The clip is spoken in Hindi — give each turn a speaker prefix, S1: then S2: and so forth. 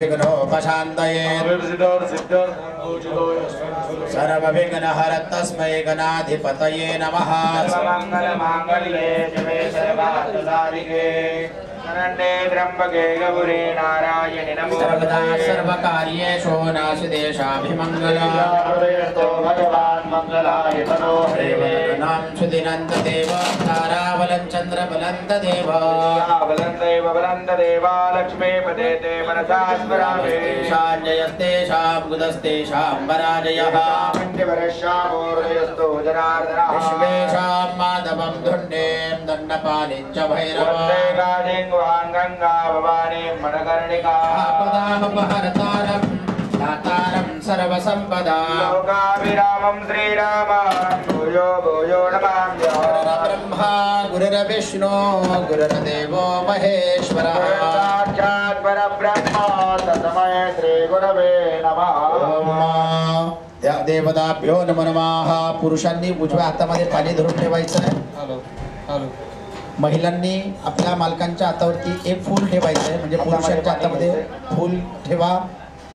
S1: विघ्नोपशान्तये सर्वविघ्नहर तस्मै गणाधिपतये नमः।
S2: सर्वमङ्गलमाङ्गल्ये शिवे सर्वार्थसाधिके शरण्ये त्र्यम्बके गौरी नारायणि नमोस्तुते।
S1: सर्वदा सर्वकार्येषु नासिदेशाभिमङ्गलम्
S2: भगवान् मङ्गलाय मनोहरे
S1: नाम सुदिनन्ददेव ताराबलं चन्द्रबलन्ददेव
S2: बलन्देव बलन्ददेव लक्ष्मीपते ते मनसा स्मरामि।
S1: शाञ्जयस्तेषां गुदस्तेषां वराजयः
S2: मन्दिवरश्यामोर्दयस्तु जनार्दनः
S1: विश्वेषां माधवं धुण्डें दण्डपाणिं च भैरवं
S2: गंगा भवानी मनकर्णिका
S1: आपदामपहर्तारं दातारं सर्वसम्पदां
S2: लोकाभिरामं श्रीरामं भूयो भूयो नमाम्यहम्।
S1: ब्रह्मा गुरुर्विष्णु गुरुर्देवो महेश्वरः
S2: साक्षात् परब्रह्म तस्मै श्रीगुरवे नमः।
S1: ओम देवताभ्यो नमो नमः। पुरुषांनी उजव्या हातामध्ये पाणी धरून ठेवायचं आहे। महिलांनी आपल्या मालकांच्या हातावरती एक फूल ठेवायचं आहे, म्हणजे पुरुषांच्या हातामध्ये फूल ठेवा।